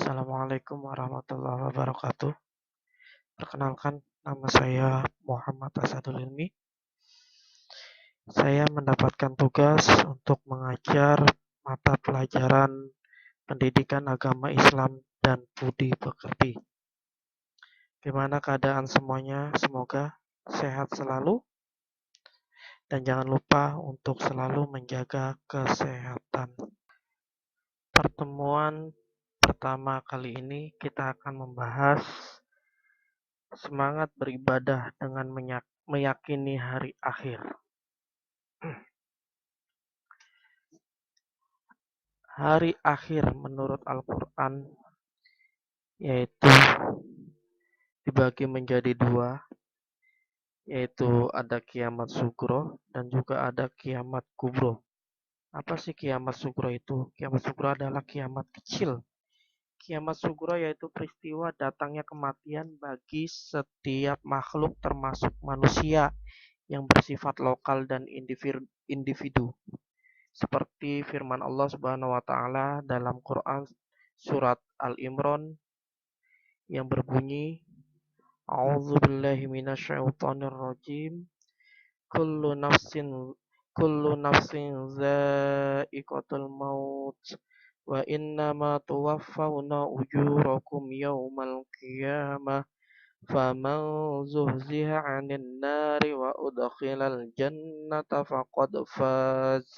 Assalamualaikum warahmatullahi wabarakatuh. Perkenalkan, nama saya Muhammad Asadul Ilmi. Saya mendapatkan tugas untuk mengajar mata pelajaran pendidikan agama Islam dan budi pekerti. Gimana keadaan semuanya? Semoga sehat selalu. Dan jangan lupa untuk selalu menjaga kesehatan. Pertemuan pertama kali ini kita akan membahas semangat beribadah dengan meyakini hari akhir. Hari akhir menurut Al-Quran yaitu dibagi menjadi dua, yaitu ada kiamat sugro dan juga ada kiamat kubro. Apa sih kiamat sugro itu? Kiamat sugro adalah kiamat kecil. Kiamat sugro yaitu peristiwa datangnya kematian bagi setiap makhluk termasuk manusia yang bersifat lokal dan individu. Seperti firman Allah Subhanahu wa taala dalam Quran surat Al-Imran yang berbunyi A'udzubillahi minasyaitonirrajim kullu nafsin za'iqatul maut wa innama tuwaffawna ujurakum yaumal qiyamah faman zuhziha 'anil nari wa udkhilal jannata faqad faz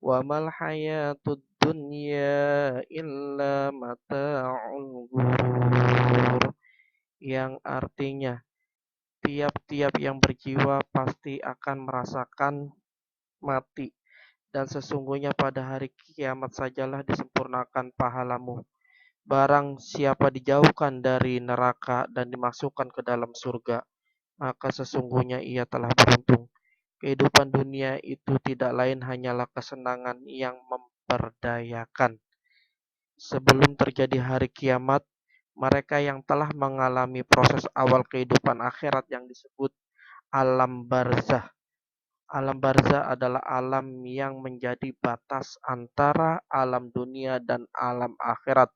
wa mal hayatud dunya illa mata'ul ghurur, yang artinya tiap-tiap yang berjiwa pasti akan merasakan mati, dan sesungguhnya pada hari kiamat sajalah disempurnakan pahalamu. Barang siapa dijauhkan dari neraka dan dimasukkan ke dalam surga, maka sesungguhnya ia telah beruntung. Kehidupan dunia itu tidak lain hanyalah kesenangan yang memperdayakan. Sebelum terjadi hari kiamat, mereka yang telah mengalami proses awal kehidupan akhirat yang disebut alam barzah. Alam barzah adalah alam yang menjadi batas antara alam dunia dan alam akhirat.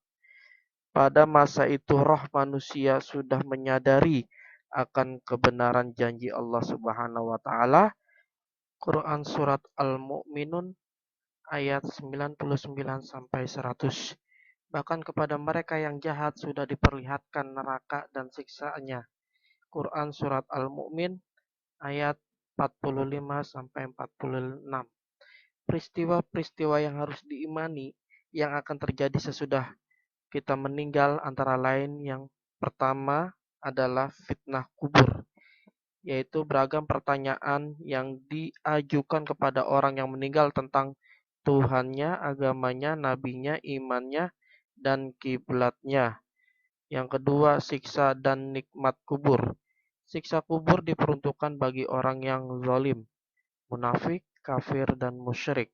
Pada masa itu roh manusia sudah menyadari akan kebenaran janji Allah Subhanahu wa taala. Quran surat Al-Mu'minun ayat 99 sampai 100. Bahkan kepada mereka yang jahat sudah diperlihatkan neraka dan siksaannya. Quran surat Al-Mu'min ayat 45 sampai 46. Peristiwa-peristiwa yang harus diimani yang akan terjadi sesudah kita meninggal antara lain yang pertama adalah fitnah kubur, yaitu beragam pertanyaan yang diajukan kepada orang yang meninggal tentang Tuhannya, agamanya, nabinya, imannya, dan kiblatnya. Yang kedua, siksa dan nikmat kubur. Siksa kubur diperuntukkan bagi orang yang zalim, munafik, kafir, dan musyrik.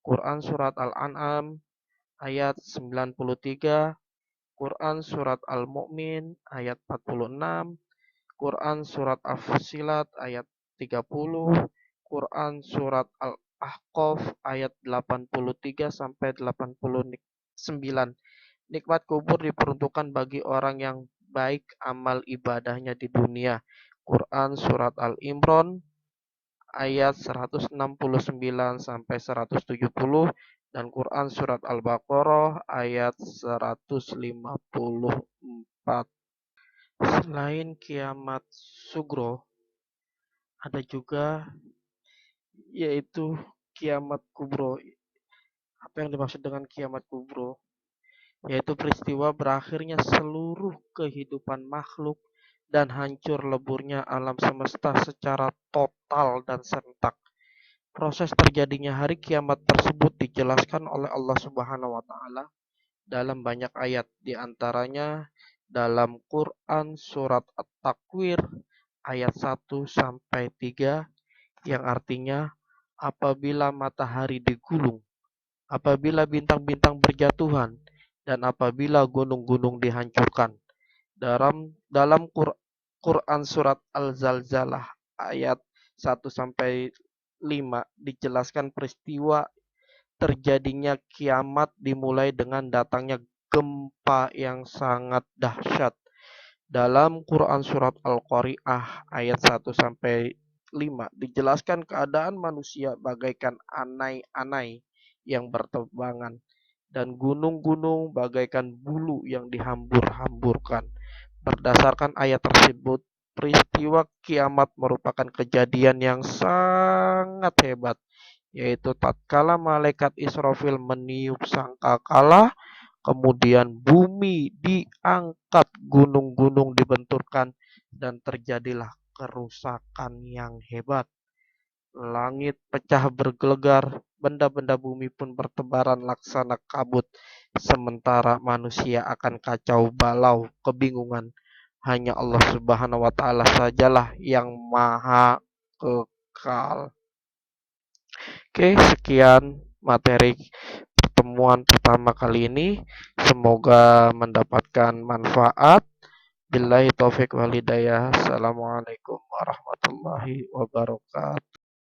Quran surat Al-An'am ayat 93, Quran surat Al-Mu'min ayat 46, Quran surat Al-Fussilat ayat 30, Quran surat Al-Ahqaf ayat 83 sampai 89. Nikmat kubur diperuntukkan bagi orang yang baik amal ibadahnya di dunia. Quran surat Al-Imran ayat 169 sampai 170 dan Quran surat Al-Baqarah ayat 154. Selain kiamat sugro, ada juga yaitu kiamat kubro. Apa yang dimaksud dengan kiamat kubro? Yaitu peristiwa berakhirnya seluruh kehidupan makhluk dan hancur leburnya alam semesta secara total dan serentak. Proses terjadinya hari kiamat tersebut dijelaskan oleh Allah Subhanahu wa taala dalam banyak ayat, di antaranya dalam Quran surat At-Takwir ayat 1 sampai 3 yang artinya apabila matahari digulung, apabila bintang-bintang berjatuhan, dan apabila gunung-gunung dihancurkan. Dalam Quran surat Al-Zalzalah ayat 1 sampai 5 dijelaskan peristiwa terjadinya kiamat dimulai dengan datangnya gempa yang sangat dahsyat. Dalam Quran surat Al-Qari'ah ayat 1-5 dijelaskan keadaan manusia bagaikan anai-anai yang berterbangan dan gunung-gunung bagaikan bulu yang dihambur-hamburkan. Berdasarkan ayat tersebut, peristiwa kiamat merupakan kejadian yang sangat hebat, yaitu tatkala malaikat Israfil meniup sangkakala, kemudian bumi diangkat, gunung-gunung dibenturkan, dan terjadilah kerusakan yang hebat. Langit pecah bergelegar, benda-benda bumi pun bertebaran laksana kabut, sementara manusia akan kacau balau, kebingungan. Hanya Allah Subhanahu wa Ta'ala sajalah yang maha kekal. Oke, sekian materi pertemuan pertama kali ini. Semoga mendapatkan manfaat. Billahi taufik walhidayah. Assalamualaikum warahmatullahi wabarakatuh.